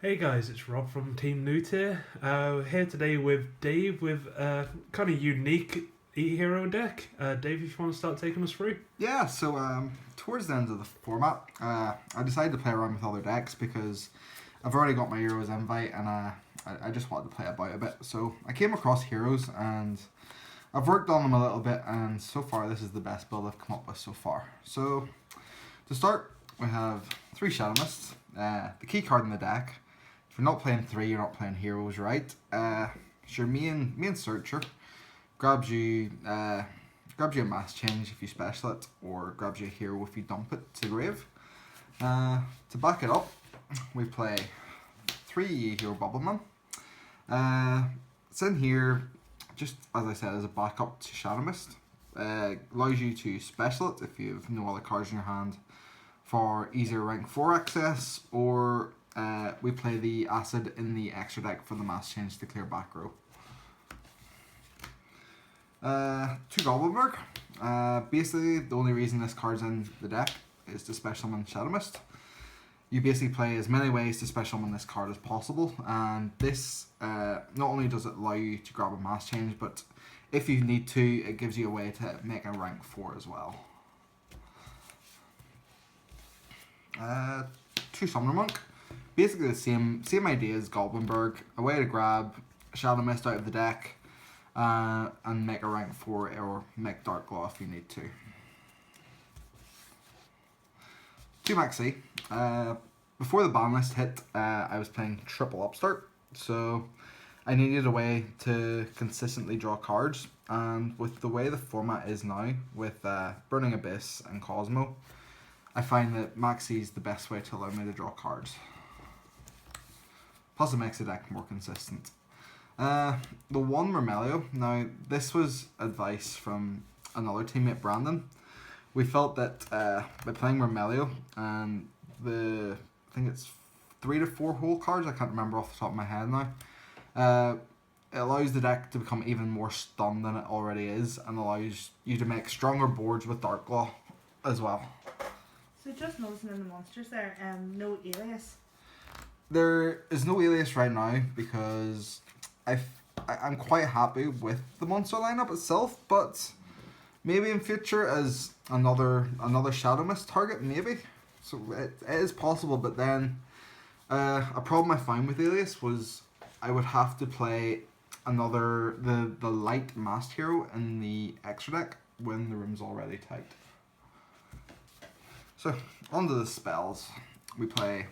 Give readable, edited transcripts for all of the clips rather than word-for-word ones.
Hey guys, it's Rob from Team Newt here. Here today with Dave with a kind of unique e-hero deck. Dave, if you want to start taking us through. Yeah, so towards the end of the format, I decided to play around with other decks because I've already got my Heroes invite and I just wanted to play about a bit. So I came across Heroes and I've worked on them a little bit, and so far this is the best build I've come up with so far. So to start, we have 3 Shadow Mists, the key card in the deck. If you're not playing 3, you're not playing Heroes, right? It's your main searcher. Grabs you a mass change if you special it, or grabs you a hero if you dump it to grave. To back it up, we play 3 hero Bubbleman. It's in here, just as I said, as a backup to Shadow Mist. Allows you to special it if you have no other cards in your hand for easier rank 4 access, or we play the acid in the extra deck for the mass change to clear back row. 2 Goblin basically, the only reason this card's in the deck is to special summon Shadow Mist. You basically play as many ways to special summon this card as possible, and this not only does it allow you to grab a mass change, but if you need to, it gives you a way to make a rank 4 as well. 2 Summoner Monk. Basically the same idea as Goblinberg, a way to grab Shadow Mist out of the deck and make a rank 4 or make Dark Claw if you need to. 2 Maxi. Before the ban list hit, I was playing triple Upstart, so I needed a way to consistently draw cards, and with the way the format is now, with Burning Abyss and Cosmo, I find that Maxi is the best way to allow me to draw cards. Plus it makes the deck more consistent. The 1 Remelio. Now, this was advice from another teammate, Brandon. We felt that by playing Remelio and I think it's 3 to 4 hole cards, I can't remember off the top of my head now, it allows the deck to become even more stunned than it already is, and allows you to make stronger boards with Dark Claw as well. So just noticing in the monsters there, no alias. There is no alias right now because I'm quite happy with the monster lineup itself, but maybe in future as another Shadow Mist target, maybe. So it is possible, but then a problem I found with alias was I would have to play the light masked hero in the extra deck when the room's already tight. So onto the spells. We play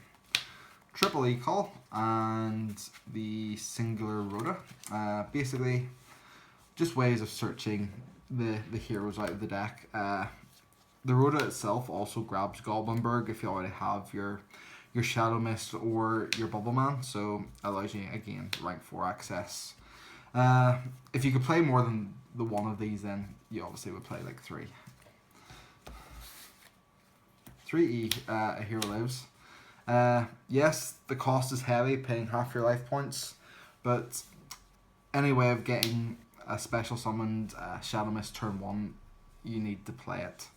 Triple E-Call and the Singular Rhoda. Basically, just ways of searching the heroes out of the deck. The Rhoda itself also grabs Goblinberg if you already have your Shadow Mist or your Bubbleman, so allows you, again, rank 4 access. If you could play more than the one of these, then you obviously would play like 3. 3E, a hero lives. Yes, the cost is heavy, paying half your life points, but any way of getting a special summoned Shadow Mist turn 1, you need to play it.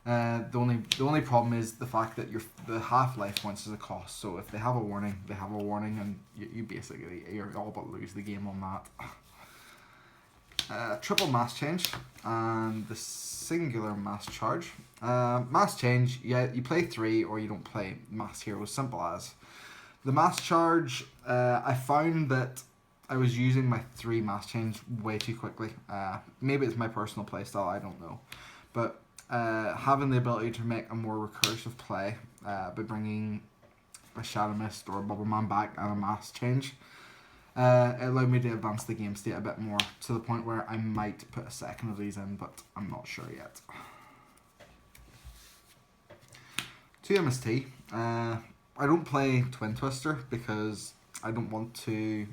The only problem is the fact that the half life points is a cost. So if they have a warning, they have a warning, and you're all but lose the game on that. Triple mass change and the singular mass charge. Mass change, yeah, you play 3 or you don't play mass heroes, simple as. The mass charge, I found that I was using my 3 mass change way too quickly. Maybe it's my personal playstyle, I don't know. But having the ability to make a more recursive play by bringing a Shadow Mist or a Bubbleman back and a mass change, it allowed me to advance the game state a bit more, to the point where I might put a second of these in, but I'm not sure yet. 2 MST. I don't play Twin Twister because I don't want to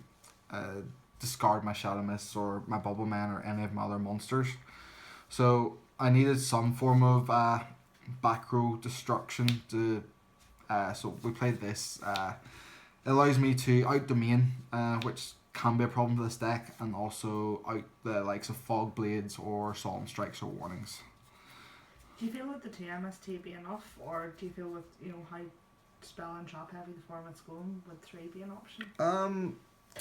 discard my Shadow Mists or my Bubbleman or any of my other monsters. So I needed some form of back row destruction to. So we played this. It allows me to out domain, which can be a problem for this deck, and also out the likes of Fog Blades or Solemn Strikes or Warnings. Do you feel with the 2 MST be enough, or do you feel with how spell and trap heavy the format's going, would 3 be an option?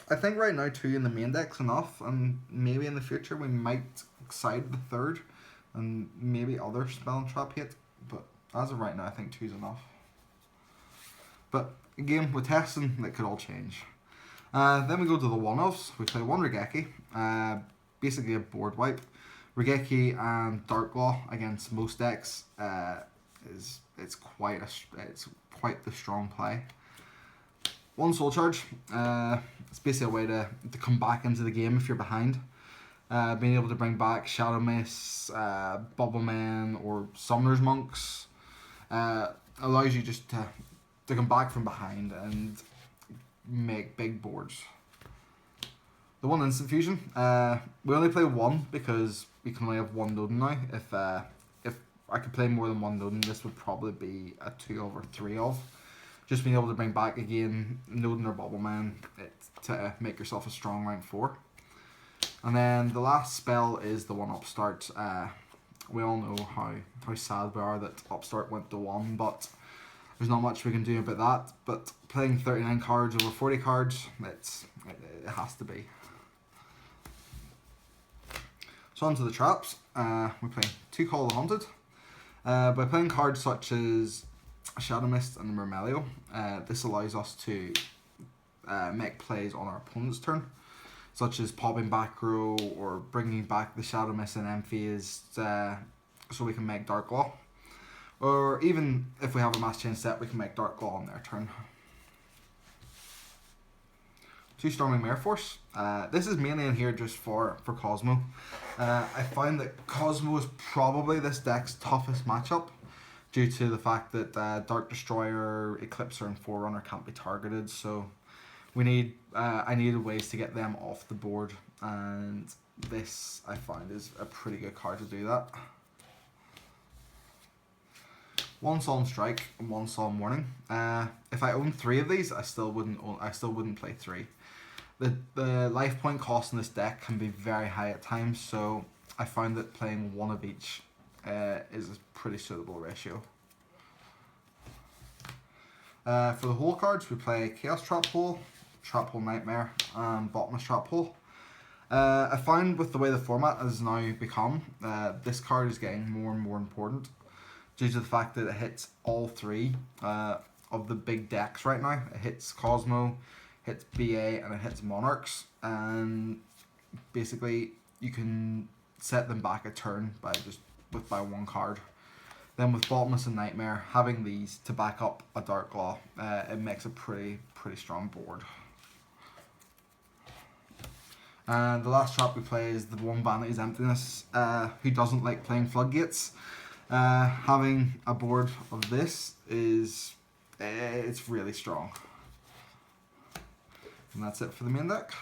I think right now 2 in the main deck's enough, and maybe in the future we might side the 3rd, and maybe other spell and trap hit. But as of right now, I think 2's enough. But again, with testing, that could all change. Then we go to the one-offs. We play 1 Regeki, basically a board wipe. Regeki and Darklaw against most decks it's quite the strong play. 1 Soul Charge. It's basically a way to come back into the game if you're behind. Being able to bring back Shadow Mist, Bubblemen, or Summoner's Monks allows you just to come back from behind and make big boards. The 1 Instant Fusion. We only play 1 because we can only have 1 Nodin now. If I could play more than 1 Nodin, this would probably be a 2 of or 3 of. Just being able to bring back again Nodin or Bubbleman to make yourself a strong rank 4. And then the last spell is the 1 Upstart. We all know how sad we are that Upstart went to 1, but there's not much we can do about that. But playing 39 cards over 40 cards, it has to be. So on to the traps. We play 2 Call of the Haunted. By playing cards such as Shadow Mist and the Murmelio, this allows us to make plays on our opponent's turn, such as popping back row or bringing back the Shadow Mist and Emphase so we can make Darklaw. Or even if we have a Mass Chain set, we can make Darklaw on their turn. 2 Storming Mare Force. This is mainly in here just for Cosmo. I find that Cosmo is probably this deck's toughest matchup due to the fact that Dark Destroyer, Eclipser, and Forerunner can't be targeted. So I needed ways to get them off the board, and this I find is a pretty good card to do that. 1 Solemn Strike and 1 Solemn Warning. If I owned 3 of these, I still wouldn't play 3. The life point cost in this deck can be very high at times, so I found that playing 1 of each is a pretty suitable ratio. For the hole cards, we play Chaos Trap Hole, Trap Hole Nightmare, and Bottomless Trap Hole. I find with the way the format has now become, this card is getting more and more important due to the fact that it hits all 3 of the big decks right now. It hits Cosmo, hits BA, and it hits Monarchs, and basically you can set them back a turn by 1 card. Then with Bottomless and Nightmare, having these to back up a Darklaw, it makes a pretty strong board. And the last trap we play is the 1 Vanity's Emptiness. Who doesn't like playing Floodgates? Having a board of this it's really strong. And that's it for the main deck.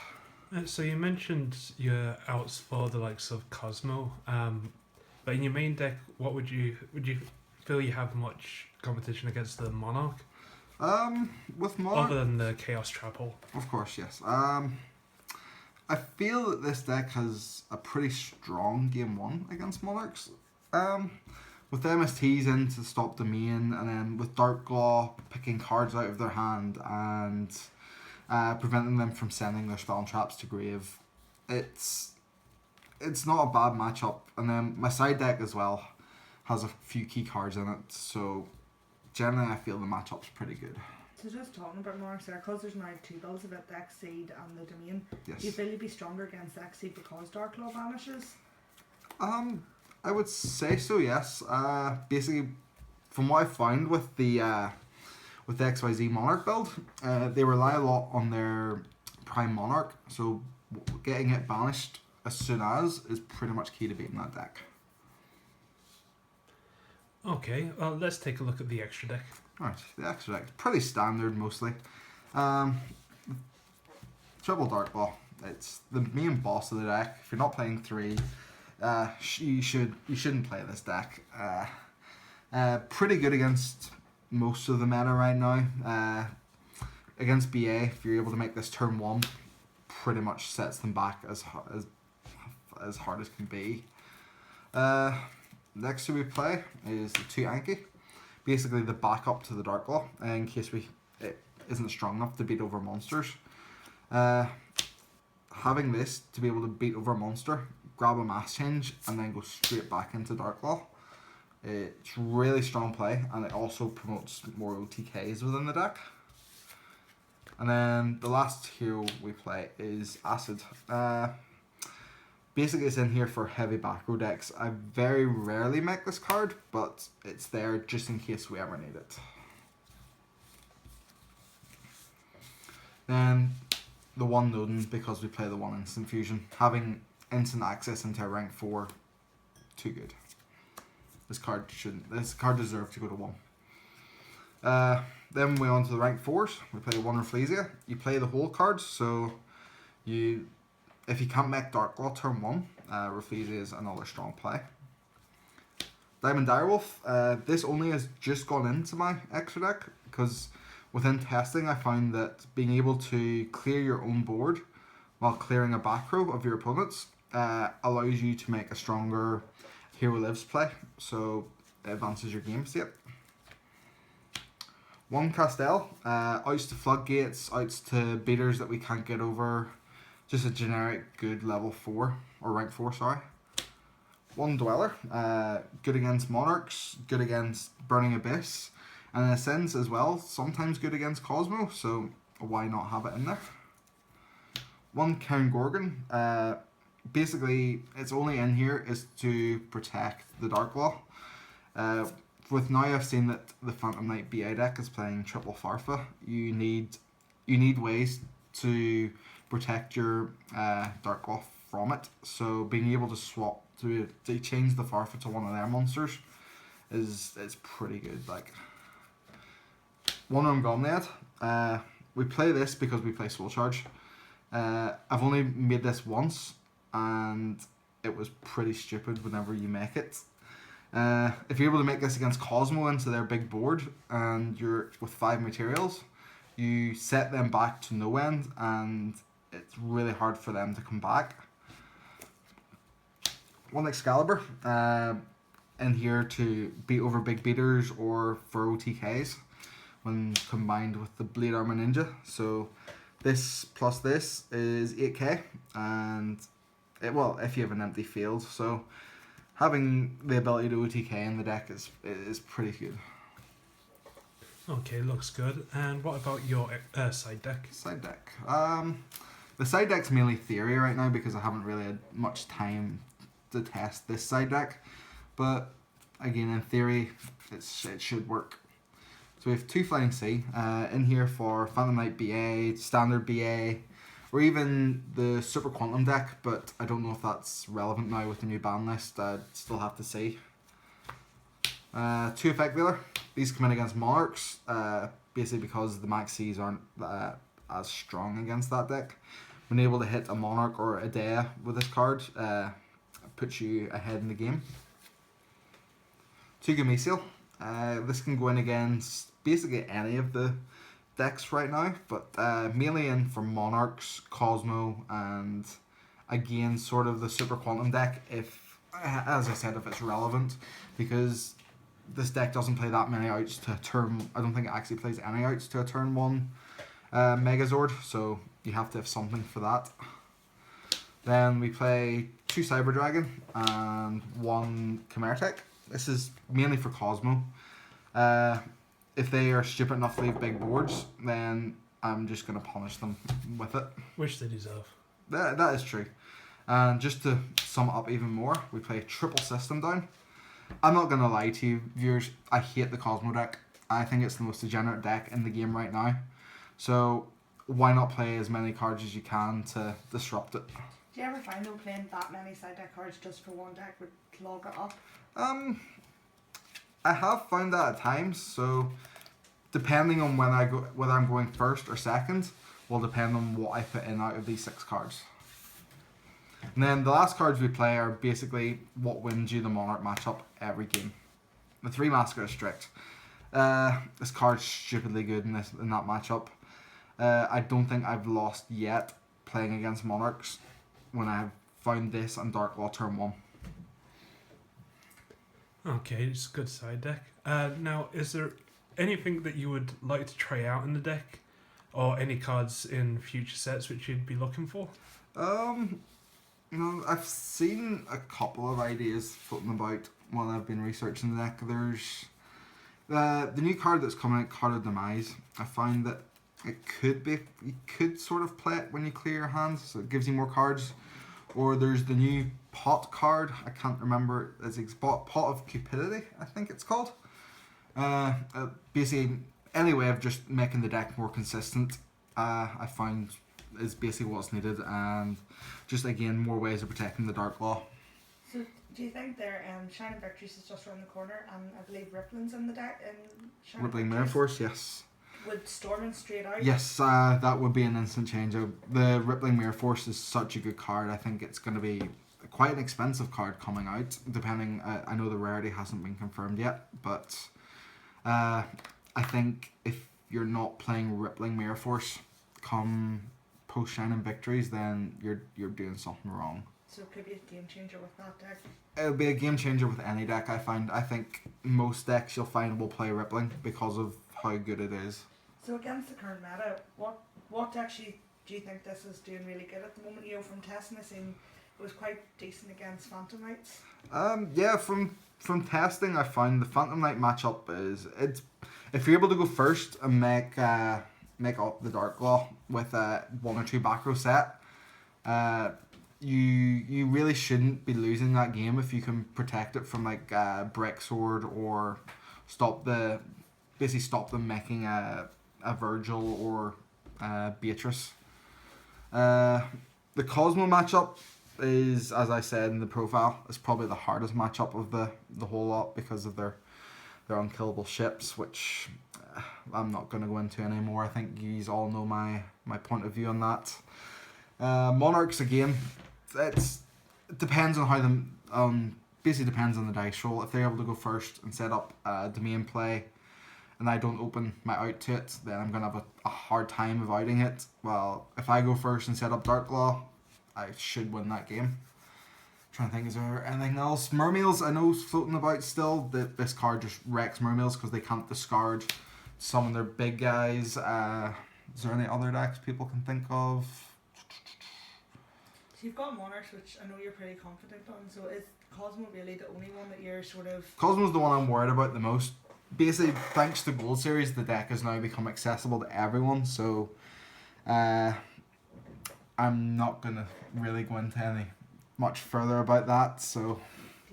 So you mentioned your outs for the likes of Cosmo, but in your main deck, what would you feel you have much competition against the Monarch? With Monarch, other than the Chaos Trap Hole. Of course, yes. I feel that this deck has a pretty strong game 1 against Monarchs. With MSTs in to stop the main, and then with Darklaw picking cards out of their hand and preventing them from sending their spell and traps to grave, it's not a bad matchup. And then my side deck as well has a few key cards in it, so generally I feel the matchup's pretty good. So just talking about Monarchs there, because there's now 2 builds of it, the Exceed and the Domain, Yes. do you feel you'd be stronger against the Exceed because Darklaw vanishes? I would say so, yes. Basically, from what I found with the XYZ Monarch build, they rely a lot on their Prime Monarch, so getting it banished as soon as is pretty much key to beating that deck. Okay, well, let's take a look at the extra deck. Alright, the extra deck is pretty standard mostly. Triple Darklaw. It's the main boss of the deck. If you're not playing 3, you shouldn't play this deck. Pretty good against most of the meta right now. Against BA, if you're able to make this turn 1, pretty much sets them back as hard as can be. Next 2 we play is the 2 Anki. basically the backup to the Dark Law in case it isn't strong enough to beat over monsters. Having this to be able to beat over a monster, grab a mass change, and then go straight back into Dark Law. It's really strong play, and it also promotes more OTKs within the deck. And then the last hero we play is Acid. Basically, it's in here for heavy back row decks. I very rarely make this card, but it's there just in case we ever need it. Then the one Nodin, because we play the one instant fusion. Having instant access into a rank 4, too good. This card deserves to go to 1. Then we on to the rank 4s. We play one Rafflesia. You play the whole cards, so if you can't make Dark Law turn 1, Rafflesia is another strong play. Diamond Direwolf. This only has just gone into my extra deck because within testing I found that being able to clear your own board while clearing a back row of your opponents allows you to make a stronger Hero Lives play, so it advances your game state. One Castell, outs to Floodgates, outs to beaters that we can't get over, just a generic good level 4, or rank 4, sorry. One Dweller, good against Monarchs, good against Burning Abyss, and in a sense as well, sometimes good against Cosmo, so why not have it in there. One Cairn Gorgon, basically its only in here is to protect the Dark Law. With now I've seen that the Phantom Knight BA deck is playing triple Farfa, you need ways to protect your Dark Law from it, so being able to swap to change the Farfa to one of their monsters is pretty good. Like one Arm Gomniad, we play this because we play Soul Charge. I've only made this once and it was pretty stupid whenever you make it. If you're able to make this against Cosmo into their big board and you're with 5 materials, you set them back to no end and it's really hard for them to come back. One Excalibur, in here to beat over big beaters or for OTKs when combined with the Blade Armor Ninja. So this plus this is 8k, and if you have an empty field, so having the ability to OTK in the deck is pretty good. Okay, looks good. And what about your side deck? Side deck. The side deck's mainly theory right now because I haven't really had much time to test this side deck. But again, in theory, it should work. So we have 2 Flying Sea in here for Phantom Knight BA, Standard BA, or even the Super Quantum deck, but I don't know if that's relevant now with the new ban list. I'd still have to see. 2 Effect Dealer. These come in against Monarchs, basically because the Max Cs aren't as strong against that deck. When able to hit a Monarch or a Dea with this card, puts you ahead in the game. 2 Gameciel. This can go in against basically any of the decks right now, but mainly in for Monarchs, Cosmo, and again sort of the Super Quantum deck if, as I said, if it's relevant, because this deck doesn't play that many outs to a turn. I don't think it actually plays any outs to a turn 1 Megazord, so you have to have something for that. Then we play 2 Cyber Dragon and 1 Chimeratech. This is mainly for Cosmo. If they are stupid enough to leave big boards, then I'm just going to punish them with it. Which they deserve. That is true. And just to sum it up even more, we play triple system down. I'm not going to lie to you, viewers, I hate the Cosmo deck. I think it's the most degenerate deck in the game right now. So why not play as many cards as you can to disrupt it? Do you ever find though playing that many side deck cards just for one deck would clog it up? I have found that at times, so depending on whether I'm going first or second will depend on what I put in out of these 6 cards. And then the last cards we play are basically what wins you the Monarch matchup every game. The 3 Massacre Strict. This card's stupidly good in that matchup. I don't think I've lost yet playing against Monarchs when I've found this and Dark Law turn 1. Okay, it's a good side deck. Now, is there anything that you would like to try out in the deck, or any cards in future sets which you'd be looking for? Um, I've seen a couple of ideas floating about while I've been researching the deck. There's the new card that's coming out, Card of Demise. I find that it could be, you could sort of play it when you clear your hands, so it gives you more cards. Or there's the new Pot card. I can't remember. It's Pot of Cupidity, I think it's called. Basically, any way of just making the deck more consistent, I find is basically what's needed, and just again more ways of protecting the Dark Law. So do you think their Shining Victories is just around the corner, and I believe Rippling's in the deck in Shining Rippling Mirror Victories? Force, yes. Would Storming straight out? Yes, that would be an instant change. The Rippling Mirror Force is such a good card. I think it's going to be quite an expensive card coming out, depending. I know the rarity hasn't been confirmed yet, but I think if you're not playing Rippling Mirror Force come post Shining Victories, then you're doing something wrong. So it could be a game changer with that deck. It'll be a game changer with any deck, I find. I think most decks you'll find will play Rippling because of how good it is. So against the current meta, what actually do you think this is doing really good at the moment? From testing, I seen it was quite decent against Phantom Knights. Yeah, from testing, I find the Phantom Knight matchup it's if you're able to go first and make up the Dark Law with a 1 or 2 back row set, you really shouldn't be losing that game if you can protect it from like Brick Sword or stop them making a Virgil or Beatrice. The Cosmo matchup is, as I said in the profile, is probably the hardest matchup of the whole lot because of their unkillable ships, which I'm not going to go into anymore. I think you all know my point of view on that. Monarchs, again, it depends on how them basically depends on the dice roll. If they're able to go first and set up domain play, and I don't open my out to it, then I'm going to have a hard time of outing it. Well, if I go first and set up Dark Law, I should win that game. Trying to think, is there anything else? Mermails, I know, floating about still. This card just wrecks Mermails because they can't discard some of their big guys. Is there any other decks people can think of? So you've got Monarchs, which I know you're pretty confident on. So is Cosmo really the only one that you're sort of... Cosmo's the one I'm worried about the most. Basically, thanks to Gold Series, the deck has now become accessible to everyone, so I'm not going to really go into any much further about that, so...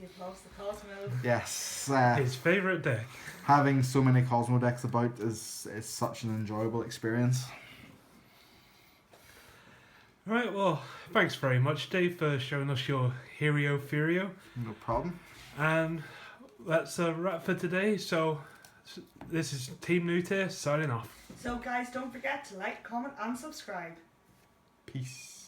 Dave loves the Cosmo. Yes. His favourite deck. Having so many Cosmo decks about is such an enjoyable experience. Right, well, thanks very much, Dave, for showing us your Hero Furio. No problem. And that's a wrap for today. So, this is Team Newtier signing off. So guys, don't forget to like, comment and subscribe. Peace.